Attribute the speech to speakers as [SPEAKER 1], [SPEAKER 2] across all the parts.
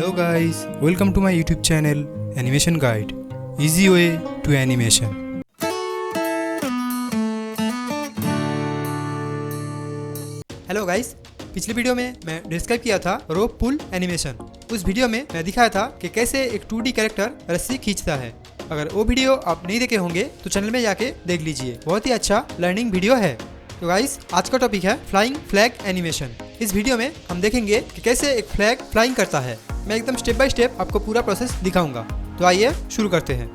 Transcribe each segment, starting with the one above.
[SPEAKER 1] Hello guys, welcome to my YouTube channel Animation Guide. Easy way to animation. Hello guys, पिछली video में मैं describe किया था रोप पुल animation. उस वीडियो में मैं दिखाया था कि कैसे एक 2D कैरेक्टर रस्सी खींचता है। अगर वो वीडियो आप नहीं देखे होंगे तो चैनल में जाके देख लीजिए, बहुत ही अच्छा लर्निंग वीडियो है। तो गाइस, आज का टॉपिक है फ्लाइंग फ्लैग एनिमेशन। इस वीडियो में हम देखेंगे कि कैसे एक फ्लैग फ्लाइंग करता है। मैं एकदम स्टेप बाय स्टेप आपको पूरा प्रोसेस दिखाऊंगा। तो आइए शुरू करते हैं।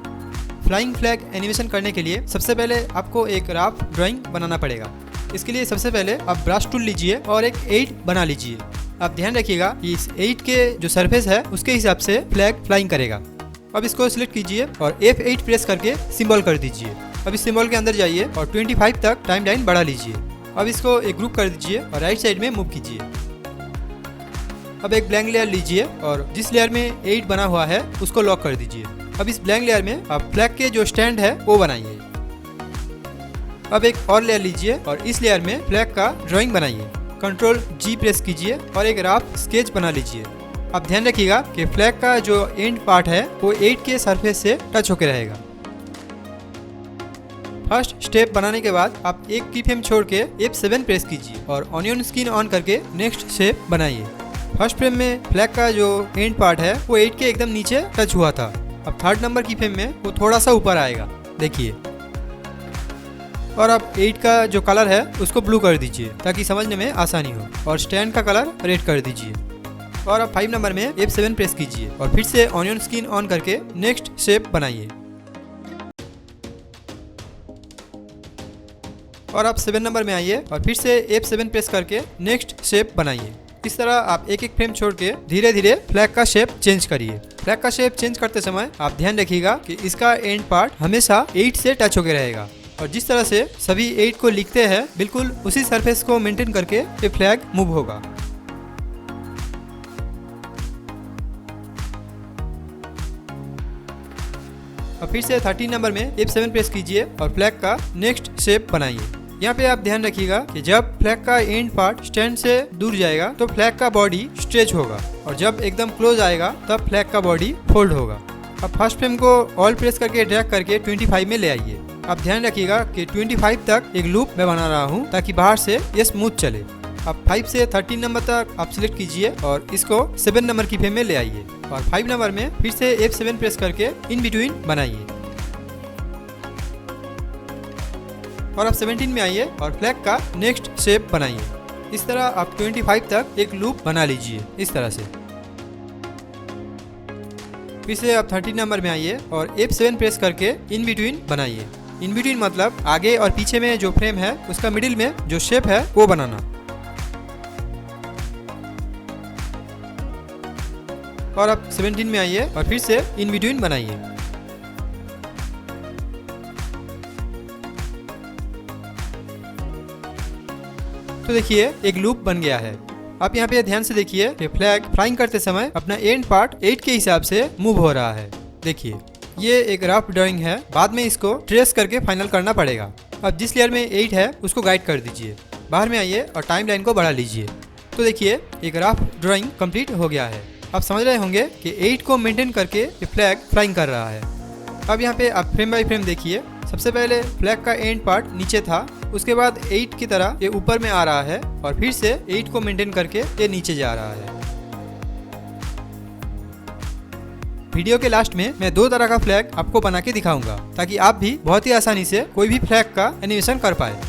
[SPEAKER 1] फ्लाइंग फ्लैग एनिमेशन करने के लिए सबसे पहले आपको एक रफ ड्राइंग बनाना पड़ेगा। इसके लिए सबसे पहले आप ब्रश टूल लीजिए और एक 8 बना लीजिए। आप ध्यान रखिएगा कि इस 8 के जो सरफेस है उसके हिसाब से फ्लैग फ्लाइंग करेगा। अब इसको सिलेक्ट कीजिए और F8 प्रेस करके सिंबल कर दीजिए। अब इस सिंबल के अंदर जाइए और 25 तक टाइम लाइन बढ़ा लीजिए। अब इसको एक ग्रुप कर दीजिए और राइट साइड में मूव कीजिए। अब एक ब्लैंक लेयर लीजिए और जिस लेयर में 8 बना हुआ है उसको लॉक कर दीजिए। अब इस ब्लैंक लेयर में आप फ्लैग के जो स्टैंड है वो बनाइए। अब एक और लेयर लीजिए और इस लेयर में फ्लैग का ड्राइंग बनाइए। Ctrl G प्रेस कीजिए और एक रफ स्केच बना लीजिए। अब ध्यान रखिएगा कि फ्लैग का जो एंड पार्ट है वो 8 के सरफेस से टच होकर रहेगा। फर्स्ट स्टेप बनाने के बाद आप एक की फ्रेम छोड़ के F7 प्रेस कीजिए और ऑनियन स्किन ऑन करके नेक्स्ट शेप बनाइए। फर्स्ट फ्रेम में फ्लैग का जो एंड पार्ट है वो 8 के एकदम नीचे टच हुआ था। अब थर्ड नंबर की फ्रेम में वो थोड़ा सा ऊपर आएगा, देखिए। और अब 8 का जो कलर है उसको ब्लू कर दीजिए ताकि समझने में आसानी हो, और स्टैंड का कलर रेड कर दीजिए। और अब 5 नंबर में F7 प्रेस कीजिए और फिर से ऑनियन स्किन ऑन करके नेक्स्ट शेप बनाइए। और आप 7 नंबर में आइए और फिर से F7 प्रेस करके नेक्स्ट शेप बनाइए। इस तरह आप एक एक फ्रेम छोड़ के धीरे धीरे फ्लैग का शेप चेंज करिए। फ्लैग का शेप चेंज करते समय आप ध्यान रखिएगा कि इसका एंड पार्ट हमेशा 8 से टच होकर रहेगा, और जिस तरह से सभी 8 को लिखते हैं बिल्कुल उसी सरफेस को मेंटेन करके ये फ्लैग मूव होगा। अब फिर से 13 नंबर में F7 प्रेस कीजिए और फ्लैग का नेक्स्ट शेप बनाइए। यहाँ पे आप ध्यान रखिएगा कि जब फ्लैग का एंड पार्ट स्टैंड से दूर जाएगा तो फ्लैग का बॉडी स्ट्रेच होगा, और जब एकदम क्लोज आएगा तब फ्लैग का बॉडी फोल्ड होगा। अब फर्स्ट फ्रेम को ऑल प्रेस करके ड्रैग करके 25 में ले आइए। आप ध्यान रखिएगा कि 25 तक एक लूप मैं बना रहा हूँ ताकि बाहर से ये स्मूथ चले। अब 5 से 13 नंबर तक आप सिलेक्ट कीजिए और इसको 7 नंबर की फ्रेम में ले आइए, और 5 नंबर में फिर से F7 प्रेस करके इन बिटवीन बनाइए। और अब 17 में आइए और फ्लैग का नेक्स्ट शेप बनाइए। इस तरह आप 25 तक एक लूप बना लीजिए, इस तरह से। फिर से आप 13 नंबर में आइए और F7 प्रेस करके इन बिटवीन बनाइए। इन बिटवीन मतलब आगे और पीछे में जो फ्रेम है उसका मिडिल में जो शेप है वो बनाना। और अब 17 में आइए और फिर से इन बिटवीन बनाइए। तो देखिए एक लूप बन गया है। आप यहाँ पे ध्यान से देखिए कि फ्लैग फ्लाइंग करते समय अपना एंड पार्ट 8 के हिसाब से मूव हो रहा है। देखिए ये एक रफ ड्राइंग है, बाद में इसको ट्रेस करके फाइनल करना पड़ेगा। अब जिस लेयर में 8 है उसको गाइड कर दीजिए, बाहर में आइए और टाइम लाइन को बढ़ा लीजिए। तो देखिए एक रफ ड्राइंग कंप्लीट हो गया है। आप समझ रहे होंगे कि 8 को मेंटेन करके ये फ्लैग फ्लाइंग कर रहा है। अब यहाँ पे आप फ्रेम बाय फ्रेम देखिए। सबसे पहले फ्लैग का एंड पार्ट नीचे था, उसके बाद 8 की तरह ये ऊपर में आ रहा है, और फिर से 8 को मेंटेन करके ये नीचे जा रहा है। वीडियो के लास्ट में मैं 2 तरह का फ्लैग आपको बना के दिखाऊंगा ताकि आप भी बहुत ही आसानी से कोई भी फ्लैग का एनिमेशन कर पाए।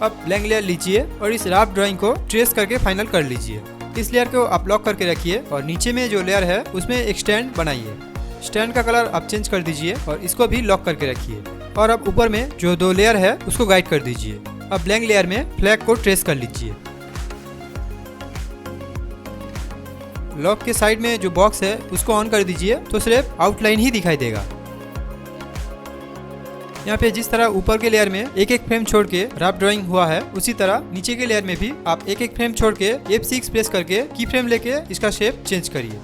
[SPEAKER 1] अब ब्लैंक लेयर लीजिए और इस रफ ड्राइंग को ट्रेस करके फाइनल कर लीजिए। इस लेयर को आप लॉक करके रखिए और नीचे में जो लेयर है उसमें एक स्टैंड बनाइए। स्टैंड का कलर आप चेंज कर दीजिए और इसको भी लॉक करके रखिए। और अब ऊपर में जो 2 लेयर है उसको गाइड कर दीजिए। अब ब्लैंक लेयर में फ्लैग को ट्रेस कर लीजिए। लॉक के साइड में जो बॉक्स है उसको ऑन कर दीजिए तो सिर्फ आउटलाइन ही दिखाई देगा। यहाँ पे जिस तरह ऊपर के लेयर में एक एक फ्रेम छोड़ के रफ ड्राइंग हुआ है, उसी तरह नीचे के लेयर में भी आप एक एक फ्रेम छोड़ के F6 प्रेस करके की फ्रेम लेके इसका शेप चेंज करिए।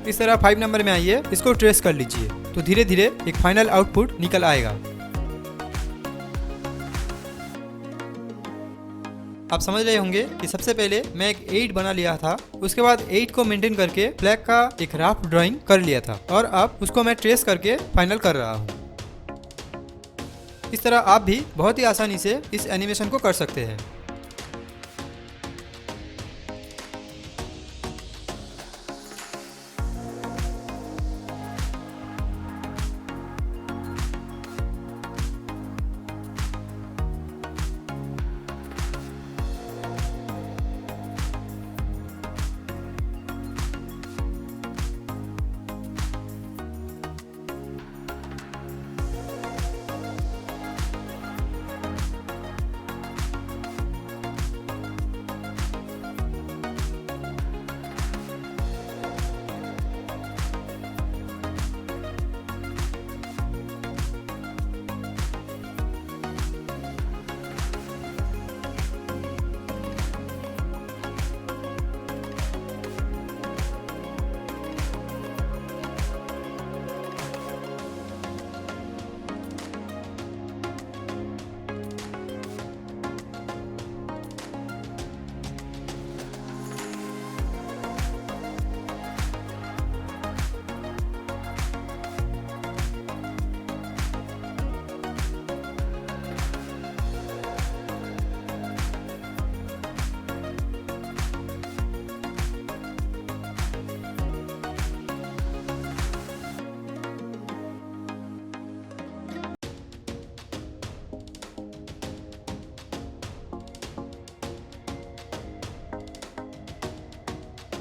[SPEAKER 1] इस तरह 5 नंबर में आइए, इसको ट्रेस कर लीजिए। तो धीरे धीरे एक फाइनल आउटपुट निकल आएगा। आप समझ रहे होंगे कि सबसे पहले मैं एक 8 बना लिया था, उसके बाद 8 को मेंटेन करके फ्लैग का एक रफ ड्राइंग कर लिया था और अब उसको मैं ट्रेस करके फाइनल कर रहा हूँ। इस तरह आप भी बहुत ही आसानी से इस एनिमेशन को कर सकते हैं।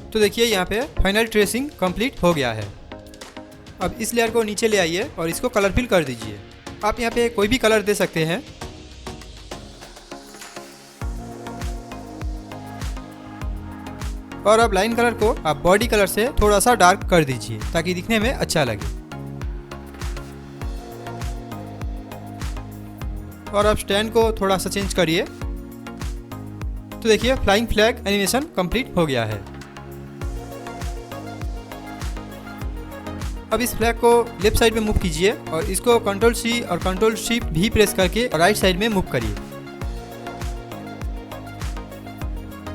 [SPEAKER 1] तो देखिए यहाँ पे फाइनल ट्रेसिंग कंप्लीट हो गया है। अब इस लेयर को नीचे ले आइए और इसको कलरफिल कर दीजिए। आप यहाँ पे कोई भी कलर दे सकते हैं। और अब लाइन कलर को आप बॉडी कलर से थोड़ा सा डार्क कर दीजिए ताकि दिखने में अच्छा लगे। और अब स्टैंड को थोड़ा सा चेंज करिए। तो देखिए फ्लाइंग फ्लैग एनिमेशन कंप्लीट हो गया है। अब इस फ्लैग को लेफ्ट साइड में मूव कीजिए और इसको Ctrl+C और Ctrl+Shift भी प्रेस करके राइट साइड में मूव करिए।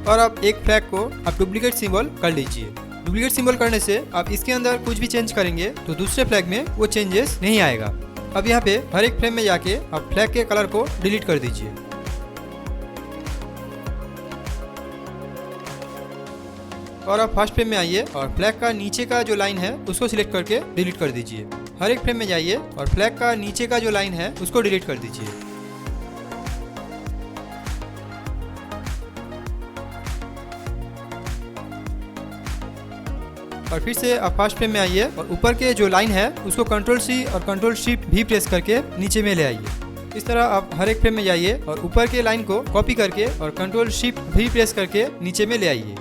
[SPEAKER 1] और अब एक फ्लैग को आप डुप्लीकेट सिंबल कर लीजिए। डुप्लीकेट सिंबल करने से आप इसके अंदर कुछ भी चेंज करेंगे तो दूसरे फ्लैग में वो चेंजेस नहीं आएगा। अब यहाँ पे हर एक फ्रेम में जाके आप फ्लैग के कलर को डिलीट कर दीजिए। और आप फर्स्ट फ्रेम में आइए और फ्लैग का नीचे का जो लाइन है उसको सिलेक्ट करके डिलीट कर दीजिए। हर एक फ्रेम में जाइए और फ्लैग का नीचे का जो लाइन है उसको डिलीट कर दीजिए। और फिर से आप फर्स्ट फ्रेम में आइए और ऊपर के जो लाइन है उसको Ctrl+C और Ctrl+Shift भी प्रेस करके नीचे में ले आइए। इस तरह आप हर एक फ्रेम में जाइए और ऊपर के लाइन को कॉपी करके और Ctrl+Shift भी प्रेस करके नीचे में ले आइए।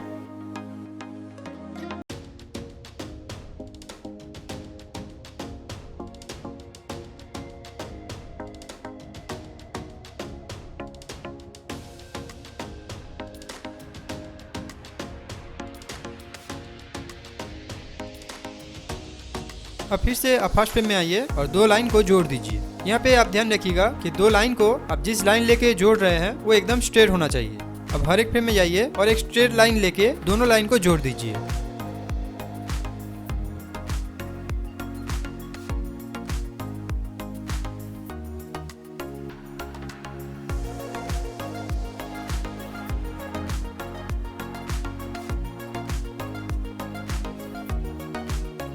[SPEAKER 1] अब फिर से आप फर्स्ट फ्रेम में आइए और दो लाइन को जोड़ दीजिए। यहाँ पे आप ध्यान रखिएगा कि दो लाइन को आप जिस लाइन लेके जोड़ रहे हैं वो एकदम स्ट्रेट होना चाहिए। अब हर एक फ्रेम में जाइए और एक स्ट्रेट लाइन लेके दोनों लाइन को जोड़ दीजिए।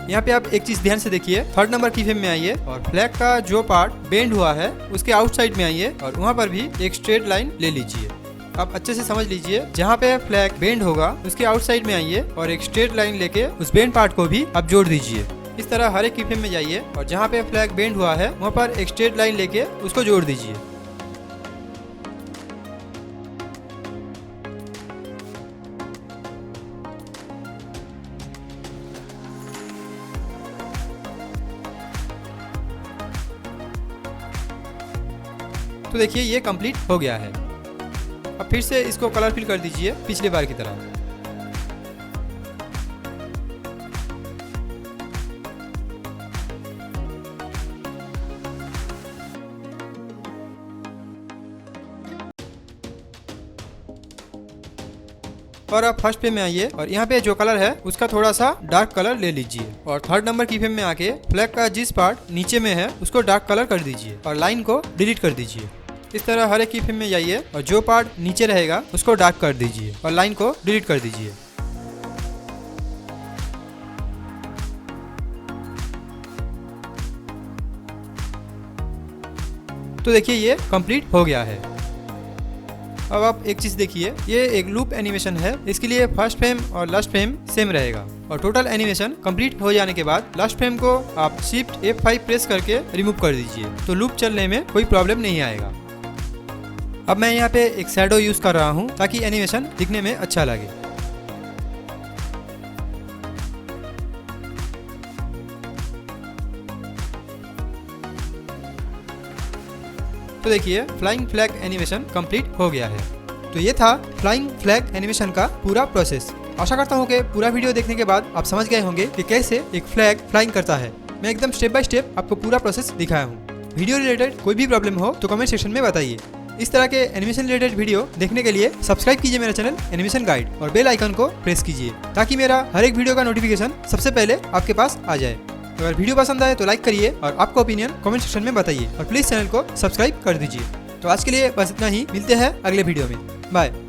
[SPEAKER 1] यहाँ पे आप एक चीज ध्यान से देखिए। थर्ड नंबर की फ्रेम में आइए और फ्लैग का जो पार्ट बेंड हुआ है उसके आउटसाइड में आइए और वहाँ पर भी एक स्ट्रेट लाइन ले लीजिए। आप अच्छे से समझ लीजिए, जहाँ पे फ्लैग बेंड होगा उसके आउटसाइड में आइए और एक स्ट्रेट लाइन लेके उस बेंड पार्ट को भी आप जोड़ दीजिए। इस तरह हर एक की फ्रेम में जाइए और जहाँ पे फ्लैग बेंड हुआ है वहाँ पर एक स्ट्रेट लाइन लेके उसको जोड़ दीजिए। तो देखिए ये कंप्लीट हो गया है। अब फिर से इसको कलर फिल कर दीजिए पिछले बार की तरह। और आप फर्स्ट फ्रेम में आइए और यहाँ पे जो कलर है उसका थोड़ा सा डार्क कलर ले लीजिए और थर्ड नंबर की फ्रेम में आके फ्लैग का जिस पार्ट नीचे में है उसको डार्क कलर कर दीजिए और लाइन को डिलीट कर दीजिए। इस तरह हर एक की फ्रेम में जाइए और जो पार्ट नीचे रहेगा उसको डार्क कर दीजिए और लाइन को डिलीट कर दीजिए। तो देखिए ये कंप्लीट हो गया है। अब आप एक चीज देखिए, ये एक लूप एनिमेशन है, इसके लिए फर्स्ट फ्रेम और लास्ट फ्रेम सेम रहेगा और टोटल एनिमेशन कंप्लीट हो जाने के बाद लास्ट फ्रेम को आप शिफ्ट F5 प्रेस करके रिमूव कर दीजिए तो लूप चलने में कोई प्रॉब्लम नहीं आएगा। अब मैं यहाँ पे एक शैडो यूज कर रहा हूँ ताकि एनिमेशन दिखने में अच्छा लगे। तो देखिए फ्लाइंग फ्लैग एनिमेशन कंप्लीट हो गया है। तो ये था फ्लाइंग फ्लैग एनिमेशन का पूरा प्रोसेस। आशा करता हूँ कि पूरा वीडियो देखने के बाद आप समझ गए होंगे कि कैसे एक फ्लैग फ्लाइंग करता है। मैं एकदम स्टेप बाय स्टेप आपको पूरा प्रोसेस दिखाया हूँ। वीडियो रिलेटेड कोई भी प्रॉब्लम हो तो कमेंट सेक्शन में बताइए। इस तरह के एनिमेशन रिलेटेड वीडियो देखने के लिए सब्सक्राइब कीजिए मेरा चैनल एनिमेशन गाइड और बेल आइकन को प्रेस कीजिए ताकि मेरा हर एक वीडियो का नोटिफिकेशन सबसे पहले आपके पास आ जाए। अगर वीडियो पसंद आए तो लाइक करिए और आपका ओपिनियन कमेंट सेक्शन में बताइए और प्लीज चैनल को सब्सक्राइब कर दीजिए। तो आज के लिए बस इतना ही, मिलते हैं अगले वीडियो में। बाय।